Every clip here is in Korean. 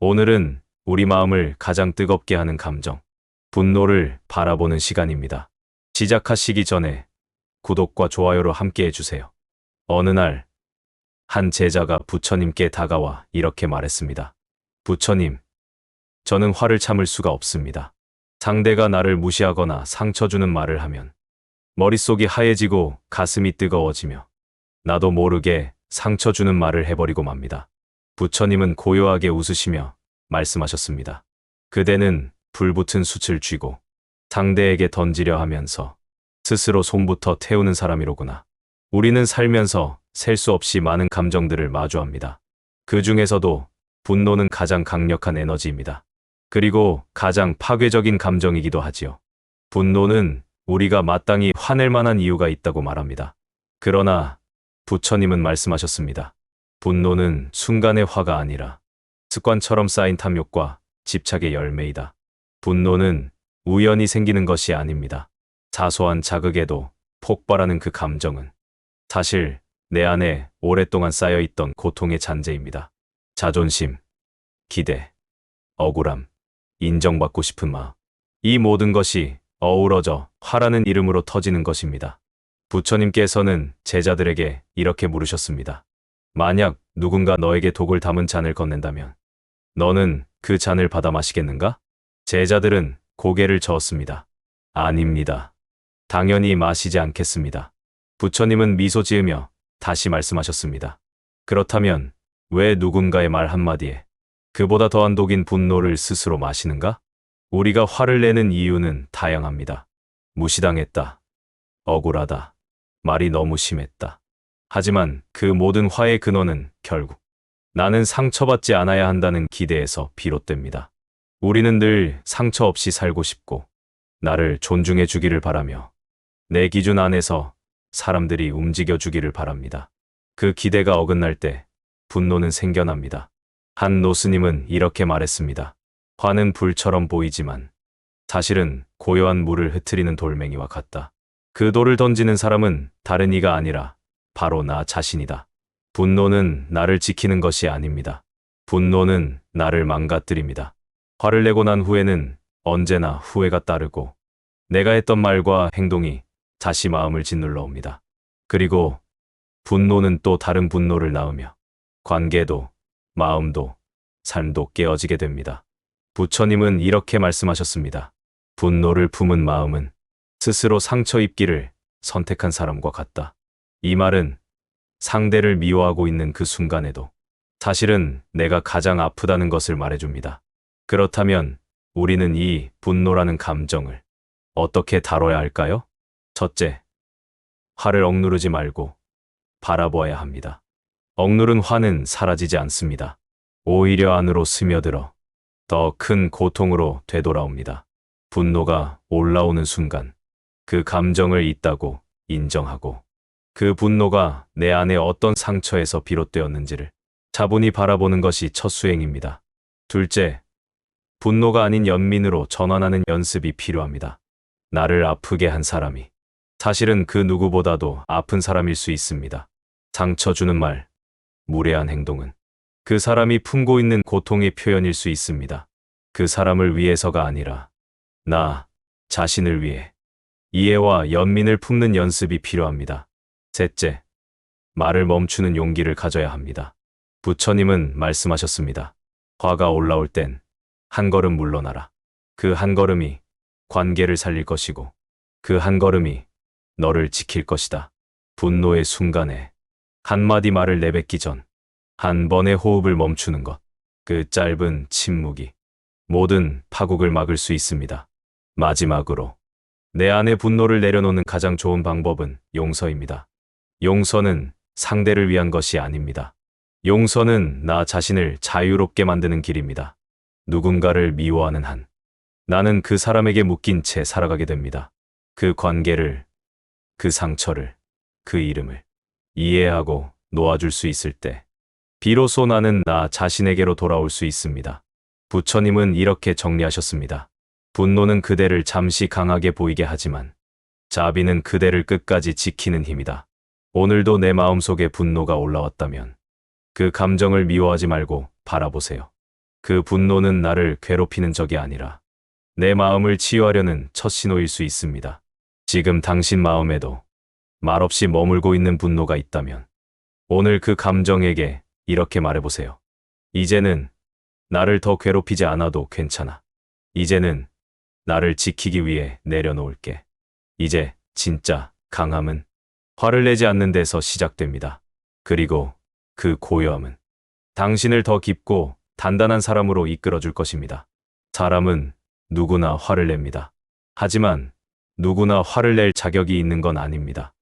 오늘은 우리 마음을 가장 뜨겁게 하는 감정, 분노를 바라보는 시간입니다. 시작하시기 전에 구독과 좋아요로 함께 해주세요. 어느 날, 한 제자가 부처님께 다가와 이렇게 말했습니다. 부처님, 저는 화를 참을 수가 없습니다. 상대가 나를 무시하거나 상처 주는 말을 하면 머릿속이 하얘지고 가슴이 뜨거워지며 나도 모르게 상처 주는 말을 해버리고 맙니다. 부처님은 고요하게 웃으시며 말씀하셨습니다. 그대는 불붙은 숯을 쥐고 상대에게 던지려 하면서 스스로 손부터 태우는 사람이로구나. 우리는 살면서 셀 수 없이 많은 감정들을 마주합니다. 그 중에서도 분노는 가장 강력한 에너지입니다. 그리고 가장 파괴적인 감정이기도 하지요. 분노는 우리가 마땅히 화낼 만한 이유가 있다고 말합니다. 그러나 부처님은 말씀하셨습니다. 분노는 순간의 화가 아니라 습관처럼 쌓인 탐욕과 집착의 열매이다. 분노는 우연히 생기는 것이 아닙니다. 사소한 자극에도 폭발하는 그 감정은 사실 내 안에 오랫동안 쌓여있던 고통의 잔재입니다. 자존심, 기대, 억울함, 인정받고 싶은 마음. 이 모든 것이 어우러져 화라는 이름으로 터지는 것입니다. 부처님께서는 제자들에게 이렇게 물으셨습니다. 만약 누군가 너에게 독을 담은 잔을 건넨다면 너는 그 잔을 받아 마시겠는가? 제자들은 고개를 저었습니다. 아닙니다. 당연히 마시지 않겠습니다. 부처님은 미소 지으며 다시 말씀하셨습니다. 그렇다면 왜 누군가의 말 한마디에 그보다 더한 독인 분노를 스스로 마시는가? 우리가 화를 내는 이유는 다양합니다. 무시당했다. 억울하다. 말이 너무 심했다. 하지만 그 모든 화의 근원은 결국 나는 상처받지 않아야 한다는 기대에서 비롯됩니다. 우리는 늘 상처 없이 살고 싶고 나를 존중해 주기를 바라며 내 기준 안에서 사람들이 움직여 주기를 바랍니다. 그 기대가 어긋날 때 분노는 생겨납니다. 한 노스님은 이렇게 말했습니다. 화는 불처럼 보이지만 사실은 고요한 물을 흐트리는 돌멩이와 같다. 그 돌을 던지는 사람은 다른 이가 아니라 바로 나 자신이다. 분노는 나를 지키는 것이 아닙니다. 분노는 나를 망가뜨립니다. 화를 내고 난 후에는 언제나 후회가 따르고 내가 했던 말과 행동이 다시 마음을 짓눌러 옵니다. 그리고 분노는 또 다른 분노를 낳으며 관계도, 마음도, 삶도 깨어지게 됩니다. 부처님은 이렇게 말씀하셨습니다. 분노를 품은 마음은 스스로 상처 입기를 선택한 사람과 같다. 이 말은 상대를 미워하고 있는 그 순간에도 사실은 내가 가장 아프다는 것을 말해줍니다. 그렇다면 우리는 이 분노라는 감정을 어떻게 다뤄야 할까요? 첫째, 화를 억누르지 말고 바라보아야 합니다. 억누른 화는 사라지지 않습니다. 오히려 안으로 스며들어 더 큰 고통으로 되돌아옵니다. 분노가 올라오는 순간 그 감정을 있다고 인정하고 그 분노가 내 안에 어떤 상처에서 비롯되었는지를 차분히 바라보는 것이 첫 수행입니다. 둘째, 분노가 아닌 연민으로 전환하는 연습이 필요합니다. 나를 아프게 한 사람이 사실은 그 누구보다도 아픈 사람일 수 있습니다. 상처 주는 말, 무례한 행동은 그 사람이 품고 있는 고통의 표현일 수 있습니다. 그 사람을 위해서가 아니라 나 자신을 위해 이해와 연민을 품는 연습이 필요합니다. 셋째, 말을 멈추는 용기를 가져야 합니다. 부처님은 말씀하셨습니다. 화가 올라올 땐 한 걸음 물러나라. 그 한 걸음이 관계를 살릴 것이고 그 한 걸음이 너를 지킬 것이다. 분노의 순간에 한마디 말을 내뱉기 전 한 번의 호흡을 멈추는 것, 그 짧은 침묵이 모든 파국을 막을 수 있습니다. 마지막으로 내 안의 분노를 내려놓는 가장 좋은 방법은 용서입니다. 용서는 상대를 위한 것이 아닙니다. 용서는 나 자신을 자유롭게 만드는 길입니다. 누군가를 미워하는 한 나는 그 사람에게 묶인 채 살아가게 됩니다. 그 관계를, 그 상처를, 그 이름을 이해하고 놓아줄 수 있을 때 비로소 나는 나 자신에게로 돌아올 수 있습니다. 부처님은 이렇게 정리하셨습니다. 분노는 그대를 잠시 강하게 보이게 하지만 자비는 그대를 끝까지 지키는 힘이다. 오늘도 내 마음속에 분노가 올라왔다면 그 감정을 미워하지 말고 바라보세요. 그 분노는 나를 괴롭히는 적이 아니라 내 마음을 치유하려는 첫 신호일 수 있습니다. 지금 당신 마음에도 말없이 머물고 있는 분노가 있다면 오늘 그 감정에게 이렇게 말해보세요. 이제는 나를 더 괴롭히지 않아도 괜찮아. 이제는 나를 지키기 위해 내려놓을게. 이제 진짜 강함은 화를 내지 않는 데서 시작됩니다. 그리고 그 고요함은 당신을 더 깊고 단단한 사람으로 이끌어줄 것입니다. 사람은 누구나 화를 냅니다. 하지만 누구나 화를 낼 자격이 있는 건 아닙니다.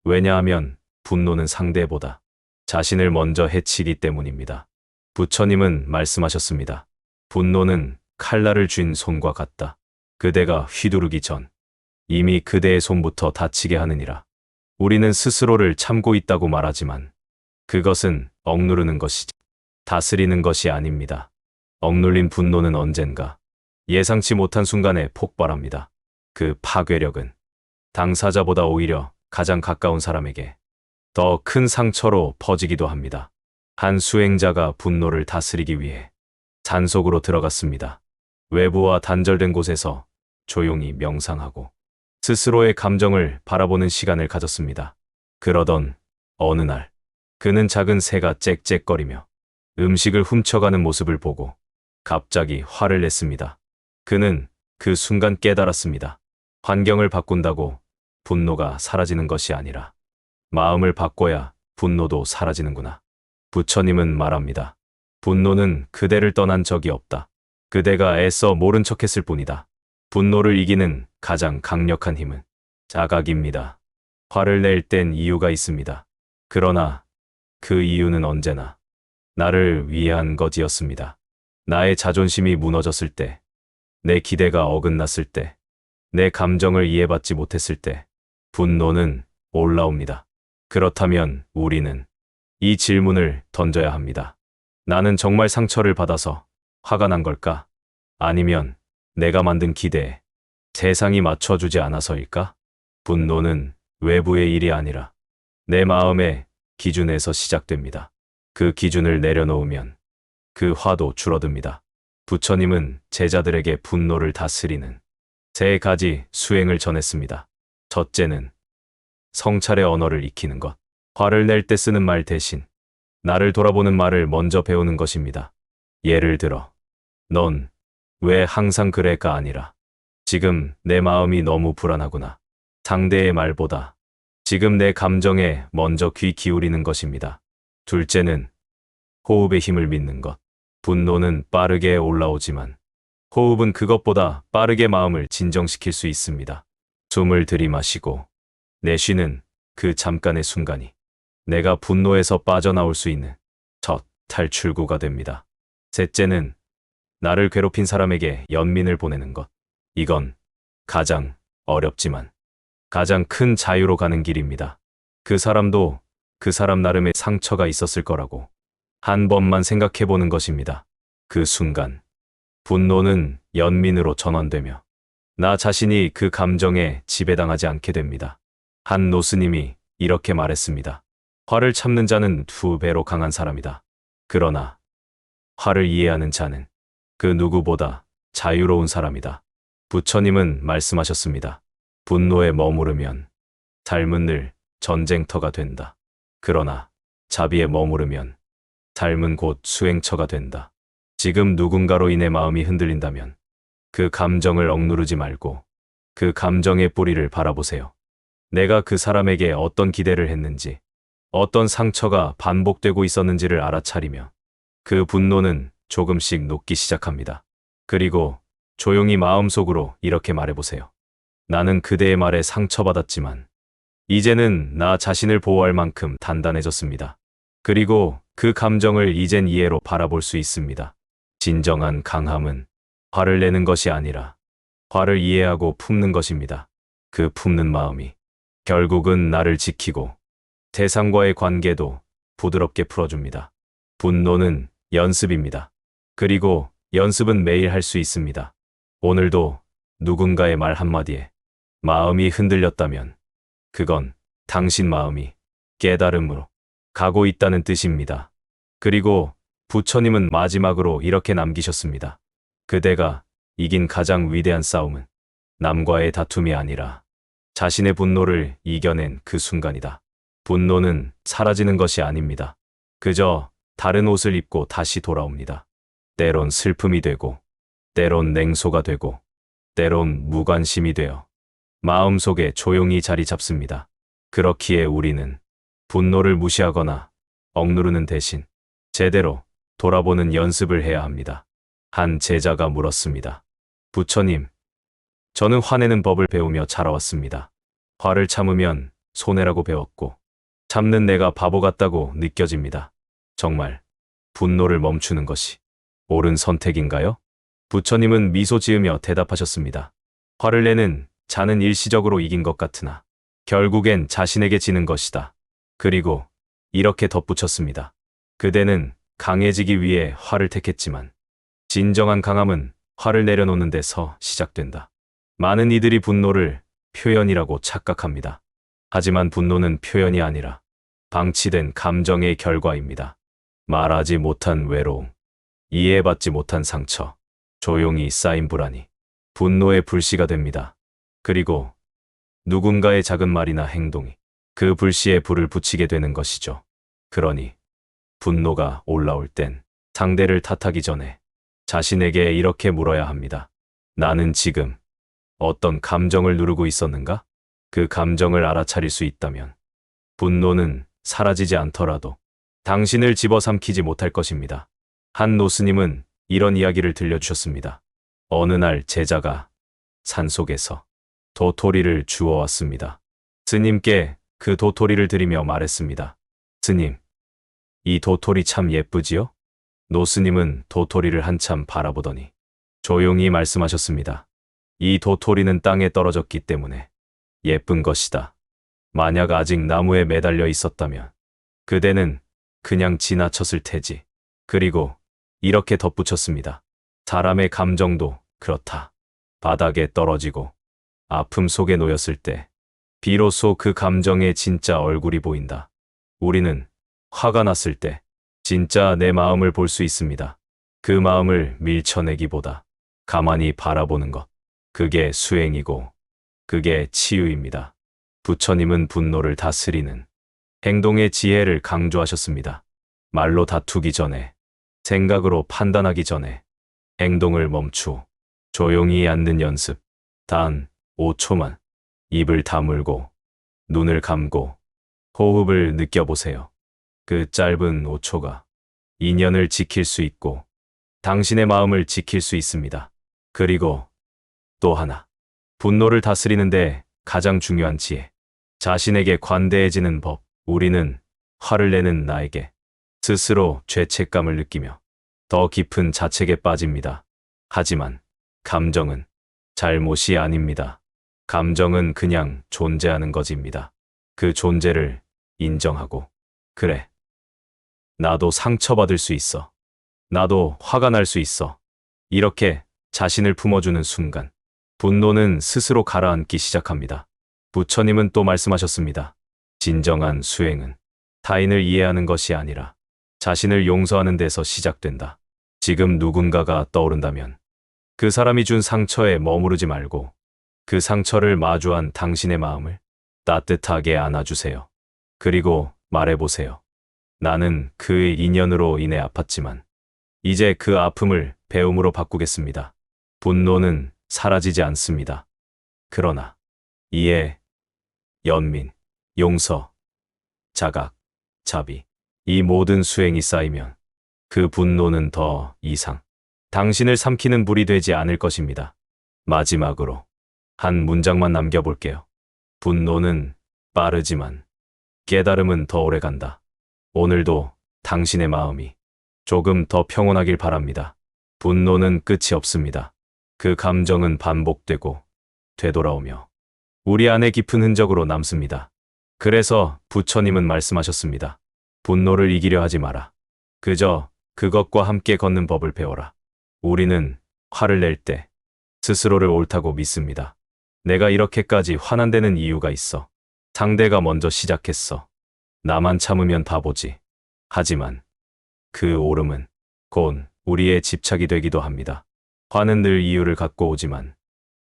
왜냐하면 분노는 상대보다 자신을 먼저 해치기 때문입니다. 부처님은 말씀하셨습니다. 분노는 칼날을 쥔 손과 같다. 그대가 휘두르기 전 이미 그대의 손부터 다치게 하느니라. 우리는 스스로를 참고 있다고 말하지만 그것은 억누르는 것이지 다스리는 것이 아닙니다. 억눌린 분노는 언젠가 예상치 못한 순간에 폭발합니다. 그 파괴력은 당사자보다 오히려 가장 가까운 사람에게 더 큰 상처로 퍼지기도 합니다. 한 수행자가 분노를 다스리기 위해 산속으로 들어갔습니다. 외부와 단절된 곳에서 조용히 명상하고 스스로의 감정을 바라보는 시간을 가졌습니다. 그러던 어느 날 그는 작은 새가 짹짹거리며 음식을 훔쳐가는 모습을 보고 갑자기 화를 냈습니다. 그는 그 순간 깨달았습니다. 환경을 바꾼다고 분노가 사라지는 것이 아니라 마음을 바꿔야 분노도 사라지는구나. 부처님은 말합니다. 분노는 그대를 떠난 적이 없다. 그대가 애써 모른 척했을 뿐이다. 분노를 이기는 가장 강력한 힘은 자각입니다. 화를 낼 땐 이유가 있습니다. 그러나 그 이유는 언제나 나를 위한 것이었습니다. 나의 자존심이 무너졌을 때, 내 기대가 어긋났을 때, 내 감정을 이해받지 못했을 때, 분노는 올라옵니다. 그렇다면 우리는 이 질문을 던져야 합니다. 나는 정말 상처를 받아서 화가 난 걸까? 아니면 내가 만든 기대에 세상이 맞춰주지 않아서일까? 분노는 외부의 일이 아니라 내 마음의 기준에서 시작됩니다. 그 기준을 내려놓으면 그 화도 줄어듭니다. 부처님은 제자들에게 분노를 다스리는 3가지 수행을 전했습니다. 첫째는 성찰의 언어를 익히는 것. 화를 낼 때 쓰는 말 대신 나를 돌아보는 말을 먼저 배우는 것입니다. 예를 들어, 넌 왜 항상 그래가 아니라 지금 내 마음이 너무 불안하구나. 상대의 말보다 지금 내 감정에 먼저 귀 기울이는 것입니다. 둘째는 호흡의 힘을 믿는 것. 분노는 빠르게 올라오지만 호흡은 그것보다 빠르게 마음을 진정시킬 수 있습니다. 숨을 들이마시고 내쉬는 그 잠깐의 순간이 내가 분노에서 빠져나올 수 있는 첫 탈출구가 됩니다. 셋째는 나를 괴롭힌 사람에게 연민을 보내는 것. 이건 가장 어렵지만 가장 큰 자유로 가는 길입니다. 그 사람도 그 사람 나름의 상처가 있었을 거라고 한 번만 생각해 보는 것입니다. 그 순간 분노는 연민으로 전환되며 나 자신이 그 감정에 지배당하지 않게 됩니다. 한 노스님이 이렇게 말했습니다. 화를 참는 자는 2배로 강한 사람이다. 그러나 화를 이해하는 자는 그 누구보다 자유로운 사람이다. 부처님은 말씀하셨습니다. 분노에 머무르면 삶은 늘 전쟁터가 된다. 그러나 자비에 머무르면 삶은 곧 수행처가 된다. 지금 누군가로 인해 마음이 흔들린다면 그 감정을 억누르지 말고 그 감정의 뿌리를 바라보세요. 내가 그 사람에게 어떤 기대를 했는지, 어떤 상처가 반복되고 있었는지를 알아차리며 그 분노는 조금씩 녹기 시작합니다. 그리고 조용히 마음속으로 이렇게 말해보세요. 나는 그대의 말에 상처받았지만 이제는 나 자신을 보호할 만큼 단단해졌습니다. 그리고 그 감정을 이젠 이해로 바라볼 수 있습니다. 진정한 강함은 화를 내는 것이 아니라 화를 이해하고 품는 것입니다. 그 품는 마음이 결국은 나를 지키고 세상과의 관계도 부드럽게 풀어줍니다. 분노는 연습입니다. 그리고 연습은 매일 할 수 있습니다. 오늘도 누군가의 말 한마디에 마음이 흔들렸다면 그건 당신 마음이 깨달음으로 가고 있다는 뜻입니다. 그리고 부처님은 마지막으로 이렇게 남기셨습니다. 그대가 이긴 가장 위대한 싸움은 남과의 다툼이 아니라 자신의 분노를 이겨낸 그 순간이다. 분노는 사라지는 것이 아닙니다. 그저 다른 옷을 입고 다시 돌아옵니다. 때론 슬픔이 되고, 때론 냉소가 되고, 때론 무관심이 되어 마음속에 조용히 자리 잡습니다. 그렇기에 우리는 분노를 무시하거나 억누르는 대신 제대로 돌아보는 연습을 해야 합니다. 한 제자가 물었습니다. 부처님, 저는 화내는 법을 배우며 자라왔습니다. 화를 참으면 손해라고 배웠고, 참는 내가 바보 같다고 느껴집니다. 정말 분노를 멈추는 것이 옳은 선택인가요? 부처님은 미소 지으며 대답하셨습니다. 화를 내는 자는 일시적으로 이긴 것 같으나 결국엔 자신에게 지는 것이다. 그리고 이렇게 덧붙였습니다. 그대는 강해지기 위해 화를 택했지만 진정한 강함은 화를 내려놓는 데서 시작된다. 많은 이들이 분노를 표현이라고 착각합니다. 하지만 분노는 표현이 아니라 방치된 감정의 결과입니다. 말하지 못한 외로움, 이해받지 못한 상처, 조용히 쌓인 불안이 분노의 불씨가 됩니다. 그리고 누군가의 작은 말이나 행동이 그 불씨에 불을 붙이게 되는 것이죠. 그러니 분노가 올라올 땐 상대를 탓하기 전에 자신에게 이렇게 물어야 합니다. 나는 지금 어떤 감정을 누르고 있었는가? 그 감정을 알아차릴 수 있다면 분노는 사라지지 않더라도 당신을 집어삼키지 못할 것입니다. 한 노스님은 이런 이야기를 들려주셨습니다. 어느 날 제자가 산속에서 도토리를 주워왔습니다. 스님께 그 도토리를 드리며 말했습니다. 스님, 이 도토리 참 예쁘지요? 노스님은 도토리를 한참 바라보더니 조용히 말씀하셨습니다. 이 도토리는 땅에 떨어졌기 때문에 예쁜 것이다. 만약 아직 나무에 매달려 있었다면 그대는 그냥 지나쳤을 테지. 그리고 이렇게 덧붙였습니다. 사람의 감정도 그렇다. 바닥에 떨어지고 아픔 속에 놓였을 때 비로소 그 감정의 진짜 얼굴이 보인다. 우리는 화가 났을 때 진짜 내 마음을 볼 수 있습니다. 그 마음을 밀쳐내기보다 가만히 바라보는 것. 그게 수행이고 그게 치유입니다. 부처님은 분노를 다스리는 행동의 지혜를 강조하셨습니다. 말로 다투기 전에, 생각으로 판단하기 전에 행동을 멈추어 조용히 앉는 연습. 단 5초만 입을 다물고 눈을 감고 호흡을 느껴보세요. 그 짧은 5초가 인연을 지킬 수 있고 당신의 마음을 지킬 수 있습니다. 그리고 또 하나, 분노를 다스리는데 가장 중요한 지혜. 자신에게 관대해지는 법. 우리는 화를 내는 나에게 스스로 죄책감을 느끼며 더 깊은 자책에 빠집니다. 하지만 감정은 잘못이 아닙니다. 감정은 그냥 존재하는 것입니다. 그 존재를 인정하고, 그래, 나도 상처받을 수 있어. 나도 화가 날 수 있어. 이렇게 자신을 품어주는 순간 분노는 스스로 가라앉기 시작합니다. 부처님은 또 말씀하셨습니다. 진정한 수행은 타인을 이해하는 것이 아니라 자신을 용서하는 데서 시작된다. 지금 누군가가 떠오른다면 그 사람이 준 상처에 머무르지 말고 그 상처를 마주한 당신의 마음을 따뜻하게 안아주세요. 그리고 말해보세요. 나는 그의 인연으로 인해 아팠지만 이제 그 아픔을 배움으로 바꾸겠습니다. 분노는 사라지지 않습니다. 그러나 이해, 연민, 용서, 자각, 자비, 이 모든 수행이 쌓이면 그 분노는 더 이상 당신을 삼키는 불이 되지 않을 것입니다. 마지막으로 한 문장만 남겨볼게요. 분노는 빠르지만 깨달음은 더 오래 간다. 오늘도 당신의 마음이 조금 더 평온하길 바랍니다. 분노는 끝이 없습니다. 그 감정은 반복되고 되돌아오며 우리 안에 깊은 흔적으로 남습니다. 그래서 부처님은 말씀하셨습니다. 분노를 이기려 하지 마라. 그저 그것과 함께 걷는 법을 배워라. 우리는 화를 낼 때 스스로를 옳다고 믿습니다. 내가 이렇게까지 화난 데는 이유가 있어. 상대가 먼저 시작했어. 나만 참으면 바보지. 하지만 그 옳음은 곧 우리의 집착이 되기도 합니다. 화는 늘 이유를 갖고 오지만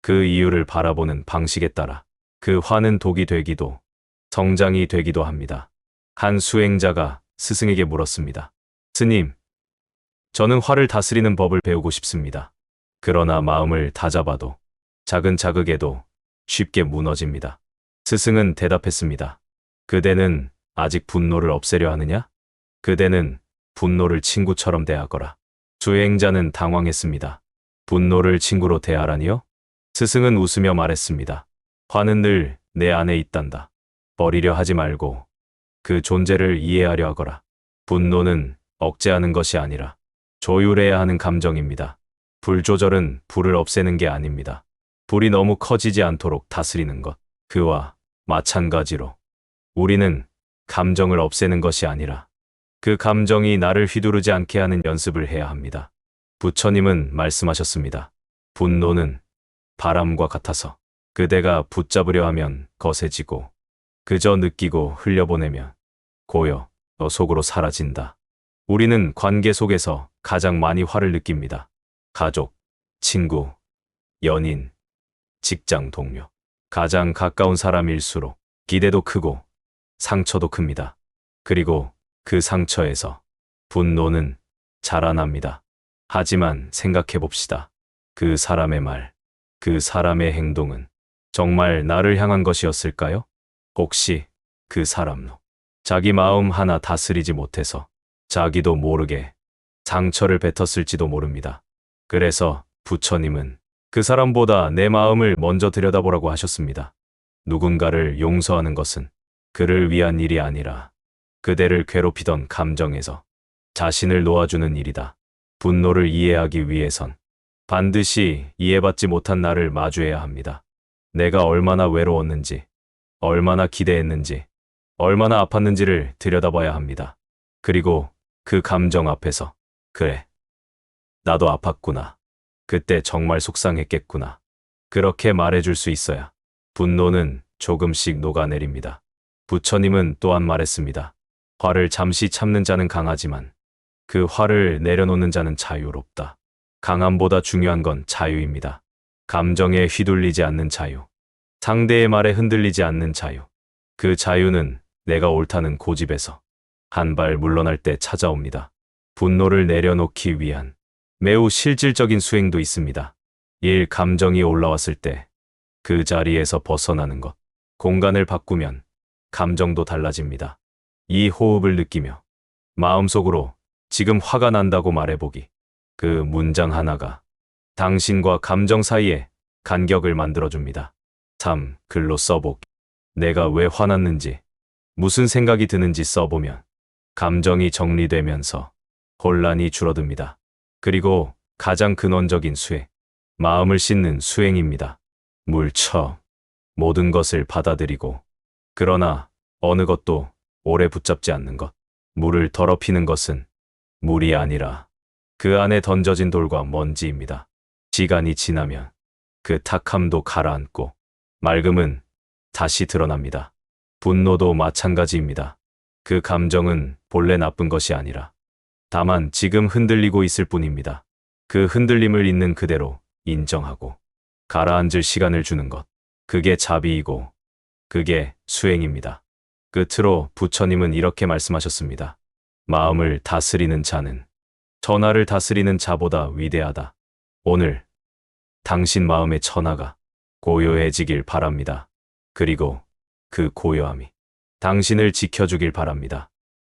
그 이유를 바라보는 방식에 따라 그 화는 독이 되기도 성장이 되기도 합니다. 한 수행자가 스승에게 물었습니다. 스님, 저는 화를 다스리는 법을 배우고 싶습니다. 그러나 마음을 다잡아도 작은 자극에도 쉽게 무너집니다. 스승은 대답했습니다. 그대는 아직 분노를 없애려 하느냐? 그대는 분노를 친구처럼 대하거라. 수행자는 당황했습니다. 분노를 친구로 대하라니요? 스승은 웃으며 말했습니다. 화는 늘 내 안에 있단다. 버리려 하지 말고 그 존재를 이해하려 하거라. 분노는 억제하는 것이 아니라 조율해야 하는 감정입니다. 불 조절은 불을 없애는 게 아닙니다. 불이 너무 커지지 않도록 다스리는 것. 그와 마찬가지로 우리는 감정을 없애는 것이 아니라 그 감정이 나를 휘두르지 않게 하는 연습을 해야 합니다. 부처님은 말씀하셨습니다. 분노는 바람과 같아서 그대가 붙잡으려 하면 거세지고 그저 느끼고 흘려보내면 고여 너 속으로 사라진다. 우리는 관계 속에서 가장 많이 화를 느낍니다. 가족, 친구, 연인, 직장 동료. 가장 가까운 사람일수록 기대도 크고 상처도 큽니다. 그리고 그 상처에서 분노는 자라납니다. 하지만 생각해 봅시다. 그 사람의 말, 그 사람의 행동은 정말 나를 향한 것이었을까요? 혹시 그 사람도 자기 마음 하나 다스리지 못해서 자기도 모르게 상처를 뱉었을지도 모릅니다. 그래서 부처님은 그 사람보다 내 마음을 먼저 들여다보라고 하셨습니다. 누군가를 용서하는 것은 그를 위한 일이 아니라 그대를 괴롭히던 감정에서 자신을 놓아주는 일이다. 분노를 이해하기 위해선 반드시 이해받지 못한 나를 마주해야 합니다. 내가 얼마나 외로웠는지, 얼마나 기대했는지, 얼마나 아팠는지를 들여다봐야 합니다. 그리고 그 감정 앞에서 그래, 나도 아팠구나. 그때 정말 속상했겠구나. 그렇게 말해줄 수 있어야 분노는 조금씩 녹아내립니다. 부처님은 또한 말했습니다. 화를 잠시 참는 자는 강하지만 그 화를 내려놓는 자는 자유롭다. 강함보다 중요한 건 자유입니다. 감정에 휘둘리지 않는 자유. 상대의 말에 흔들리지 않는 자유. 그 자유는 내가 옳다는 고집에서 한 발 물러날 때 찾아옵니다. 분노를 내려놓기 위한 매우 실질적인 수행도 있습니다. 1. 감정이 올라왔을 때 그 자리에서 벗어나는 것. 공간을 바꾸면 감정도 달라집니다. 2. 호흡을 느끼며 마음속으로 지금 화가 난다고 말해보기. 그 문장 하나가 당신과 감정 사이에 간격을 만들어줍니다. 3. 글로 써보기. 내가 왜 화났는지, 무슨 생각이 드는지 써보면 감정이 정리되면서 혼란이 줄어듭니다. 그리고 가장 근원적인 수행, 마음을 씻는 수행입니다. 물처 모든 것을 받아들이고, 그러나 어느 것도 오래 붙잡지 않는 것. 물을 더럽히는 것은 물이 아니라 그 안에 던져진 돌과 먼지입니다. 시간이 지나면 그 탁함도 가라앉고 맑음은 다시 드러납니다. 분노도 마찬가지입니다. 그 감정은 본래 나쁜 것이 아니라 다만 지금 흔들리고 있을 뿐입니다. 그 흔들림을 있는 그대로 인정하고 가라앉을 시간을 주는 것. 그게 자비이고 그게 수행입니다. 끝으로 부처님은 이렇게 말씀하셨습니다. 마음을 다스리는 자는 천하를 다스리는 자보다 위대하다. 오늘 당신 마음의 천하가 고요해지길 바랍니다. 그리고 그 고요함이 당신을 지켜주길 바랍니다.